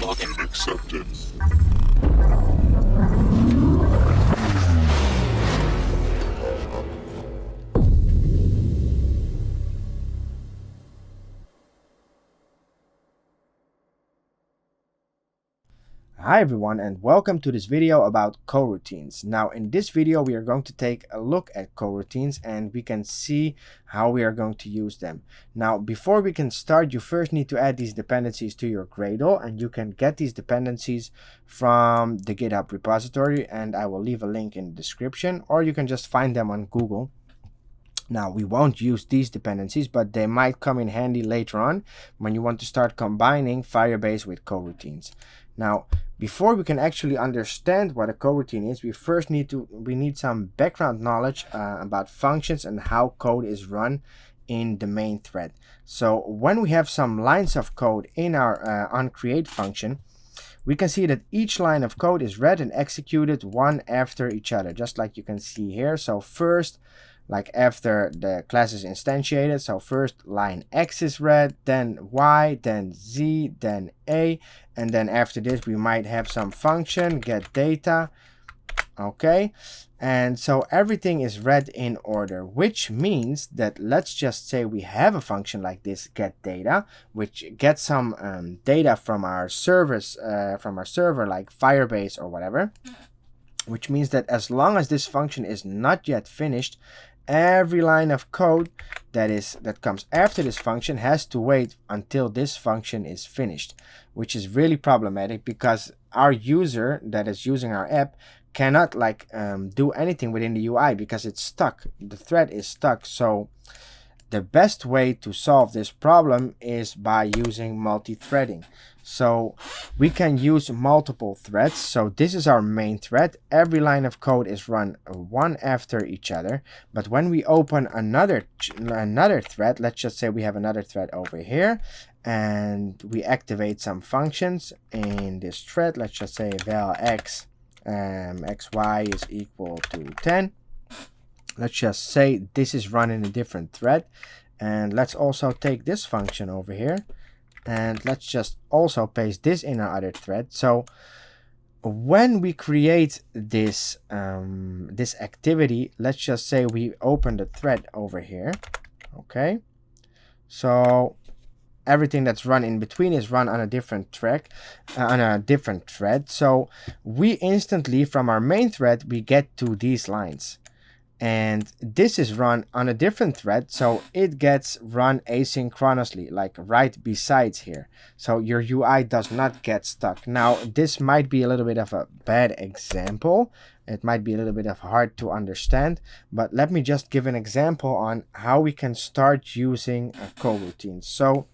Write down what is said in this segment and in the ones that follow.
Login accepted. Hi everyone, and welcome to this video about coroutines. Now in this video we are going to take a look at coroutines and we can see how we are going to use them. Now before we can start, you first need to add these dependencies to your Gradle, and you can get these dependencies from the GitHub repository, and I will leave a link in the description, or you can just find them on Google. Now we won't use these dependencies, but they might come in handy later on when you want to start combining Firebase with coroutines. Now, before we can actually understand what a coroutine is, we first need some background knowledge about functions and how code is run in the main thread. So when we have some lines of code in our onCreate function, we can see that each line of code is read and executed one after each other, just like you can see here. So first, like after the class is instantiated, so first line X is read, then Y, then Z, then A, and then after this we might have some function get data. Okay, and so everything is read in order, which means that, let's just say we have a function like this get data, which gets some data from our servers, from our server like Firebase or whatever, which means that as long as this function is not yet finished, every line of code that comes after this function has to wait until this function is finished, which is really problematic because our user that is using our app cannot do anything within the UI because it's stuck. The thread is stuck. So the best way to solve this problem is by using multi-threading. So we can use multiple threads. So this is our main thread. Every line of code is run one after each other. But when we open another thread, let's just say we have another thread over here, and we activate some functions in this thread. Let's just say val x xy is equal to 10. Let's just say this is run in a different thread, and let's also take this function over here, and let's just also paste this in our other thread. So when we create this this activity, let's just say we open the thread over here. Okay, so everything that's run in between is run on a different track, on a different thread. So we instantly from our main thread we get to these lines, and this is run on a different thread, so it gets run asynchronously, like right besides here. So your UI does not get stuck. Now this might be a little bit of a bad example. It might be a little bit of hard to understand, but let me just give an example on how we can start using coroutines. So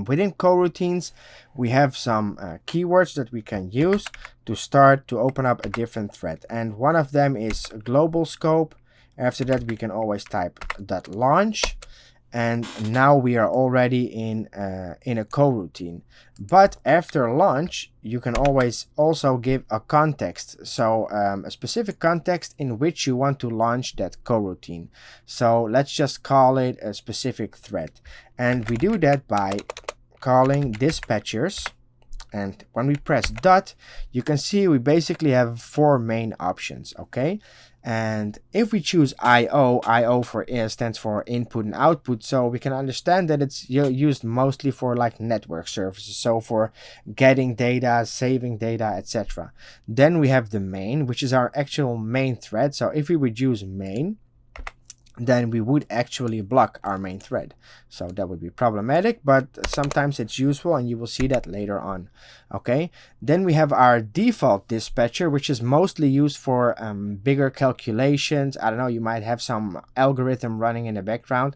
within coroutines, we have some keywords that we can use to start to open up a different thread. And one of them is global scope. After that, we can always type .launch. And now we are already in a coroutine. But after launch, you can always also give a context. So a specific context in which you want to launch that coroutine. So let's just call it a specific thread. And we do that by calling dispatchers. And when we press dot, you can see we basically have four main options. Okay. And if we choose IO for stands for input and output, so we can understand that it's used mostly for like network services, so for getting data, saving data, etc. Then we have the main, which is our actual main thread. So if we would use main, then we would actually block our main thread. So that would be problematic, but sometimes it's useful, and you will see that later on. Okay, then we have our default dispatcher, which is mostly used for bigger calculations. I don't know, you might have some algorithm running in the background.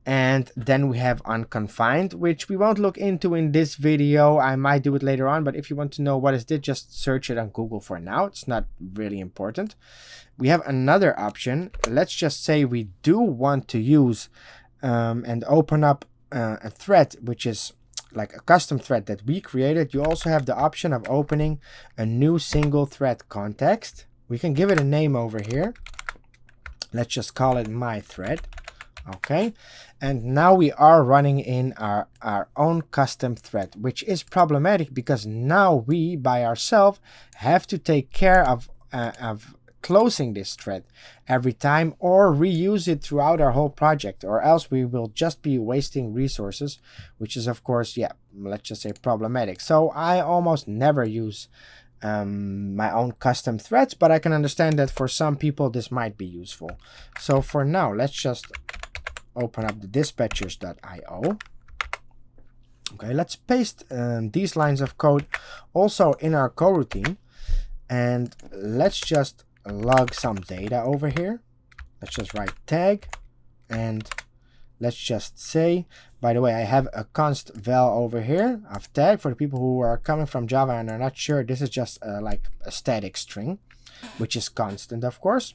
And then we have unconfined, which we won't look into in this video. I might do it later on, but if you want to know what is this, just search it on Google for now. It's not really important. We have another option. Let's just say we do want to use and open up a thread, which is like a custom thread that we created. You also have the option of opening a new single thread context. We can give it a name over here. Let's just call it my thread. Okay, and now we are running in our own custom thread, which is problematic because now we by ourselves have to take care of closing this thread every time or reuse it throughout our whole project, or else we will just be wasting resources, which is of course, yeah, let's just say problematic. So I almost never use my own custom threads, but I can understand that for some people this might be useful. So for now, let's just open up the dispatchers.io. Okay, let's paste these lines of code also in our coroutine, and let's just log some data over here. Let's just write tag, and let's just say, by the way, I have a const val over here of tag. For the people who are coming from Java and are not sure, this is just like a static string, which is constant, of course.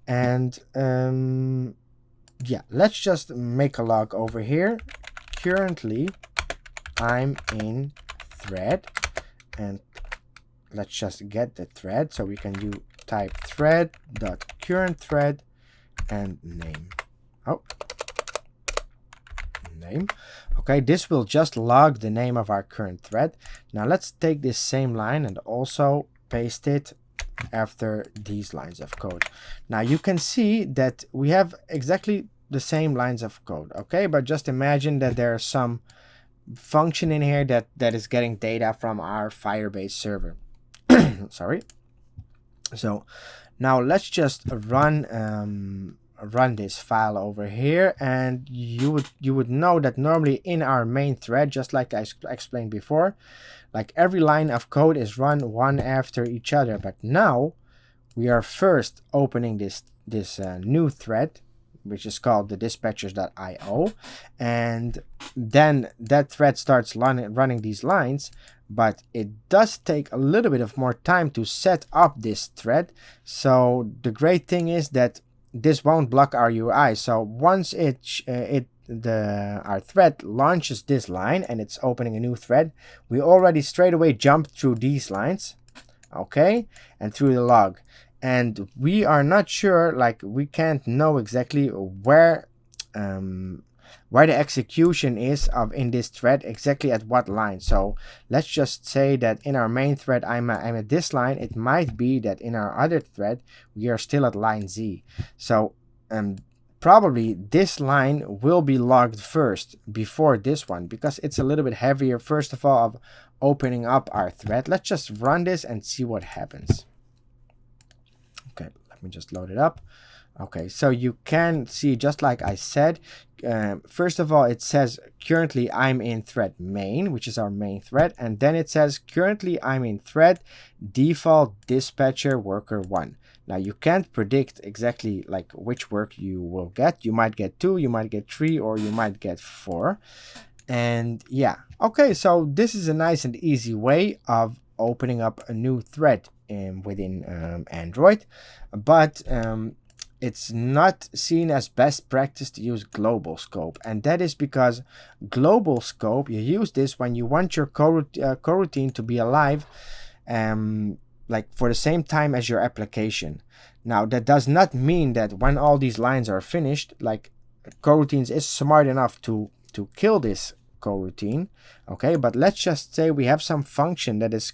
And yeah, let's just make a log over here. Currently, I'm in thread, and let's just get the thread. So we can type thread.current thread and name. Oh, name. Okay, this will just log the name of our current thread. Now let's take this same line and also paste it after these lines of code. Now you can see that we have exactly the same lines of code, okay, but just imagine that there's some function in here that is getting data from our Firebase server. Sorry. So now let's just run this file over here, and you would know that normally in our main thread, just like I explained before, like every line of code is run one after each other. But now we are first opening this new thread, which is called the dispatchers.io, and then that thread starts running these lines. But it does take a little bit of more time to set up this thread. So the great thing is that this won't block our UI. So once our thread launches this line and it's opening a new thread, we already straight away jump through these lines, okay, and through the log. And we are not sure, like we can't know exactly where the execution is in this thread, exactly at what line. So let's just say that in our main thread I'm at this line. It might be that in our other thread we are still at line Z. So probably this line will be logged first before this one, because it's a little bit heavier, first of all, of opening up our thread. Let's just run this and see what happens. Okay, let me just load it up. Okay, so you can see, just like I said, first of all, it says currently I'm in thread main, which is our main thread, and then it says currently I'm in thread default dispatcher worker 1. Now you can't predict exactly like which work you will get. You might get 2, you might get 3, or you might get 4. And yeah, okay, so this is a nice and easy way of opening up a new thread within Android, but it's not seen as best practice to use global scope, and that is because global scope, you use this when you want your coroutine to be alive like for the same time as your application. Now that does not mean that when all these lines are finished, like Coroutines is smart enough to kill this coroutine, okay, but let's just say we have some function that is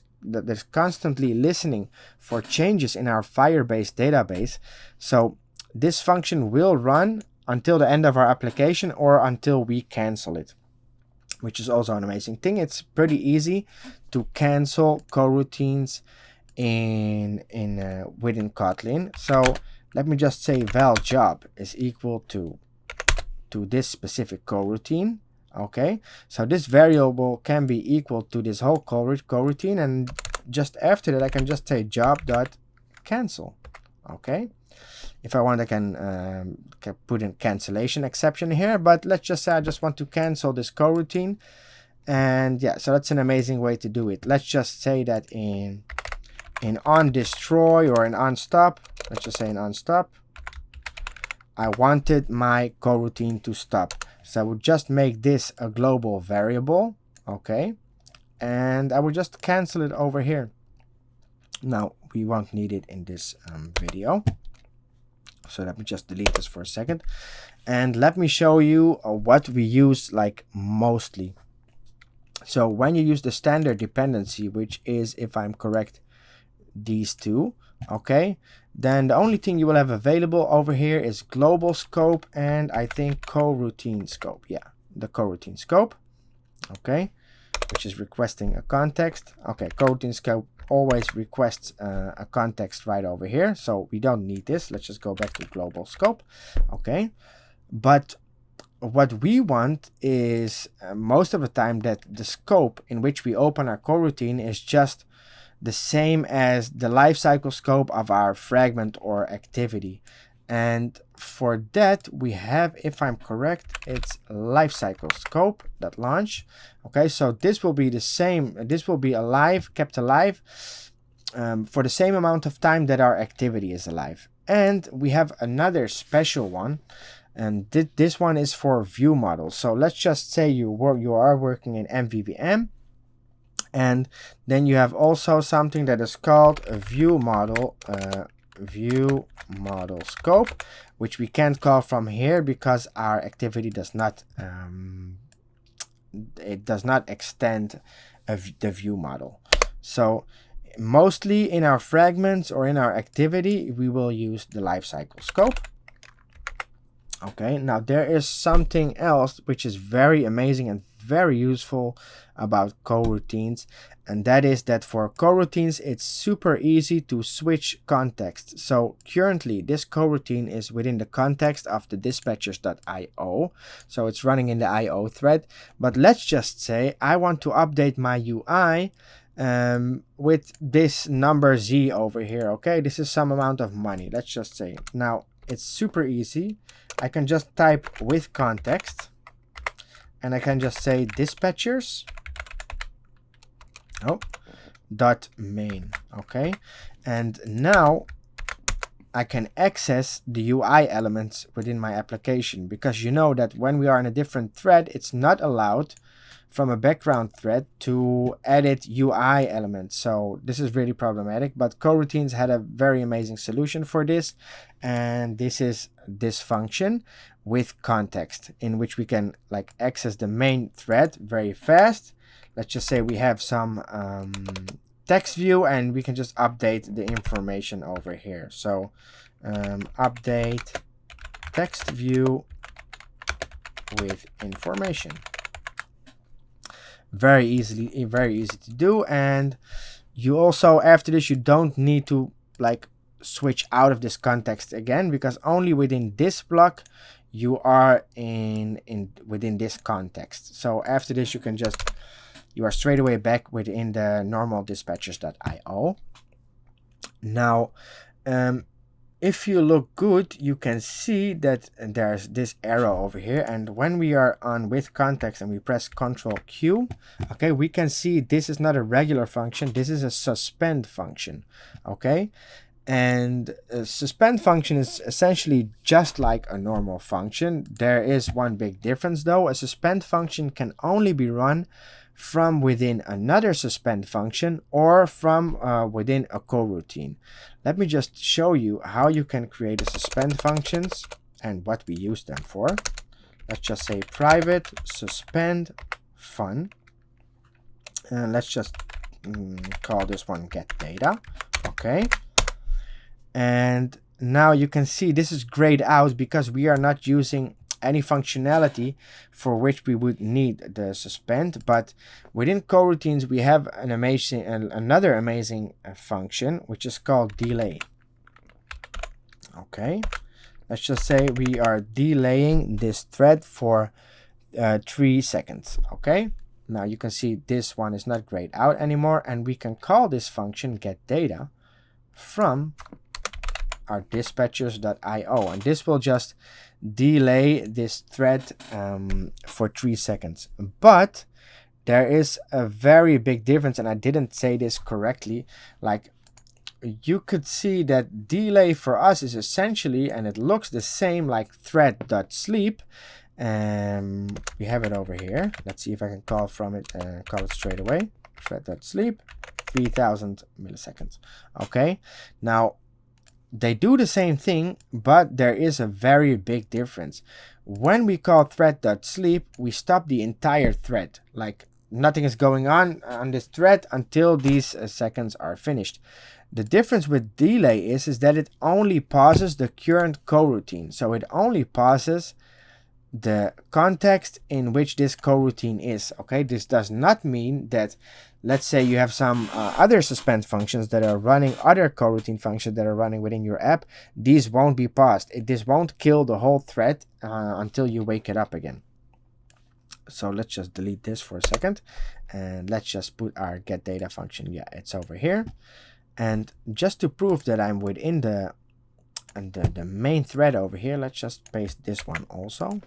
constantly listening for changes in our Firebase database. So this function will run until the end of our application or until we cancel it, which is also an amazing thing. It's pretty easy to cancel coroutines within Kotlin. So let me just say val job is equal to this specific coroutine. Okay, so this variable can be equal to this whole coroutine, and just after that I can just say job.cancel. Okay, if I want I can put in cancellation exception here, but let's just say I just want to cancel this coroutine. And yeah, so that's an amazing way to do it. Let's just say that in on destroy or in on stop, let's just say in on stop, I wanted my coroutine to stop. So I would just make this a global variable, okay, and I would just cancel it over here. Now we won't need it in this video. So let me just delete this for a second, and let me show you what we use like mostly. So when you use the standard dependency, which is, if I'm correct, these two, okay, then the only thing you will have available over here is global scope and I think coroutine scope. Yeah, the coroutine scope, okay, which is requesting a context. Okay, coroutine scope always requests a context right over here, so we don't need this. Let's just go back to global scope. Okay, but what we want is most of the time that the scope in which we open our coroutine is just the same as the lifecycle scope of our fragment or activity. And for that we have, if I'm correct, it's lifecycle scope that launch. Okay, so this will be the same. This will be alive, kept alive for the same amount of time that our activity is alive. And we have another special one, and this one is for view models. So let's just say you are working in MVVM, and then you have also something that is called a view model scope, which we can't call from here because our activity does not it does not extend the view model. So mostly in our fragments or in our activity we will use the lifecycle scope. Okay, now there is something else which is very amazing and very useful about coroutines, and that is that for coroutines it's super easy to switch context. So currently this coroutine is within the context of the dispatchers.io, so it's running in the IO thread. But let's just say I want to update my UI with this number Z over here. Okay, this is some amount of money, let's just say. Now it's super easy. I can just type with context, and I can just say dispatchers dot main. Okay, and now I can access the UI elements within my application, because you know that when we are in a different thread, it's not allowed from a background thread to edit UI elements. So this is really problematic, but coroutines had a very amazing solution for this, and this is this function with context, in which we can like access the main thread very fast. Let's just say we have some text view, and we can just update the information over here. So update text view with information. Very easy to do. And you also, after this, you don't need to like switch out of this context again, because only within this block you are within this context. So after this you are straight away back within the normal dispatchers.io. Now if you look good, you can see that there's this arrow over here, and when we are on with context and we press Ctrl Q, okay, we can see this is not a regular function, this is a suspend function. Okay, and a suspend function is essentially just like a normal function. There is one big difference though. A suspend function can only be run from within another suspend function or from within a coroutine. Let me just show you how you can create a suspend functions and what we use them for. Let's just say private suspend fun, and let's just call this one get data. Okay, and now you can see this is grayed out because we are not using any functionality for which we would need the suspend. But within coroutines we have another amazing function which is called delay. Okay, let's just say we are delaying this thread for 3 seconds. Okay, now you can see this one is not grayed out anymore, and we can call this function get data from our dispatchers.io, and this will just delay this thread for 3 seconds. But there is a very big difference, and I didn't say this correctly. Like, you could see that delay for us is essentially, and it looks the same like thread.sleep. We have it over here. Let's see if I can call from it, call it straight away. Thread.sleep, 3000 milliseconds. Okay, now they do the same thing, but there is a very big difference. When we call thread.sleep, we stop the entire thread. Like nothing is going on this thread until these seconds are finished. The difference with delay is that it only pauses the current coroutine. So it only pauses the context in which this coroutine is. Okay, this does not mean that, let's say you have some other suspend functions that are running, other coroutine functions that are running within your app, these won't be paused. This won't kill the whole thread until you wake it up again. So let's just delete this for a second, and let's just put our get data function. Yeah, it's over here. And just to prove that I'm within the main thread over here, let's just paste this one also.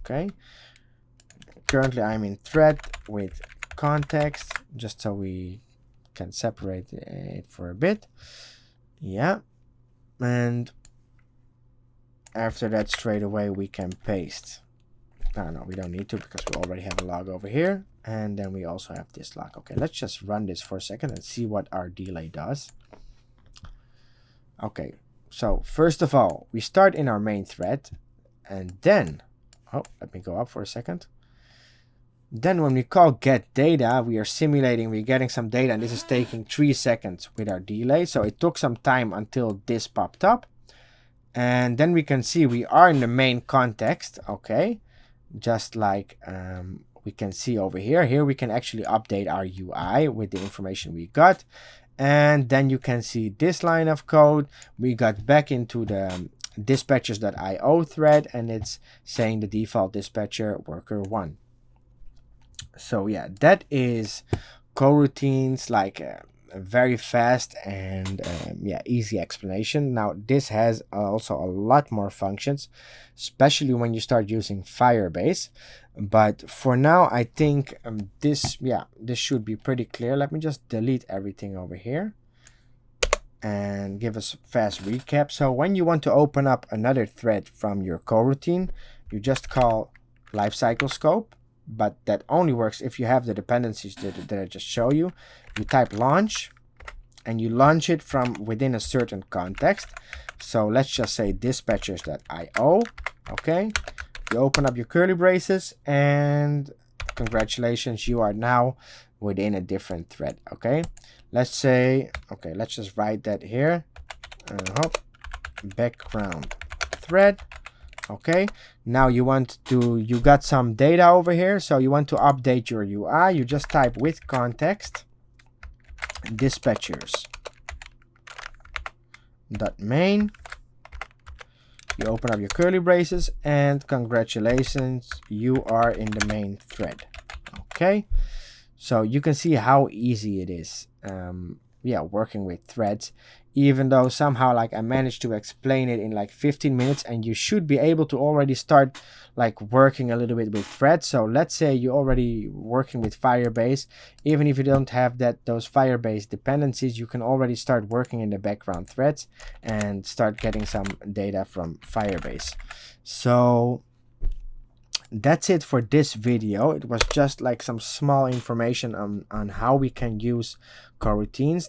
Okay, currently I'm in thread with context, just so we can separate it for a bit. Yeah, and after that straight away we can paste. No, we don't need to, because we already have a log over here, and then we also have this log. Okay, let's just run this for a second and see what our delay does. Okay, so first of all, we start in our main thread, and then, oh, let me go up for a second. Then when we call get data, we are simulating, we're getting some data, and this is taking 3 seconds with our delay. So it took some time until this popped up. And then we can see we are in the main context, okay? Just like we can see over here. Here we can actually update our UI with the information we got. And then you can see this line of code. We got back into the dispatchers.io thread, and it's saying the default dispatcher worker 1. So yeah, that is coroutines, like a very fast and yeah, easy explanation. Now this has also a lot more functions, especially when you start using Firebase. But for now, I think this should be pretty clear. Let me just delete everything over here and give us a fast recap. So when you want to open up another thread from your coroutine, you just call lifecycle scope, but that only works if you have the dependencies that I just show you. You type launch, and you launch it from within a certain context. So let's just say dispatchers.io. Okay, you open up your curly braces, and congratulations, you are now within a different thread. Okay, let's say, okay, let's just write that here. Background thread. Okay, now you got some data over here, so you want to update your UI. You just type with context dispatchers.main. You open up your curly braces, and congratulations, you are in the main thread. Okay, so you can see how easy it is yeah, working with threads, even though somehow like I managed to explain it in like 15 minutes, and you should be able to already start like working a little bit with threads. So let's say you're already working with Firebase. Even if you don't have those Firebase dependencies, you can already start working in the background threads and start getting some data from Firebase. So that's it for this video. It was just like some small information on how we can use coroutines.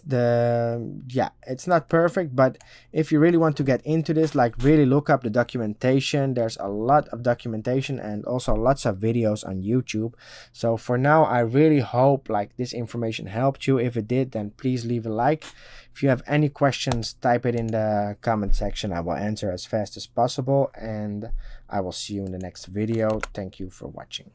Yeah, it's not perfect, but if you really want to get into this, like really look up the documentation. There's a lot of documentation and also lots of videos on YouTube. So for now, I really hope like this information helped you. If it did, then please leave a like. If you have any questions, type it in the comment section. I will answer as fast as possible, and I will see you in the next video. Thank you for watching.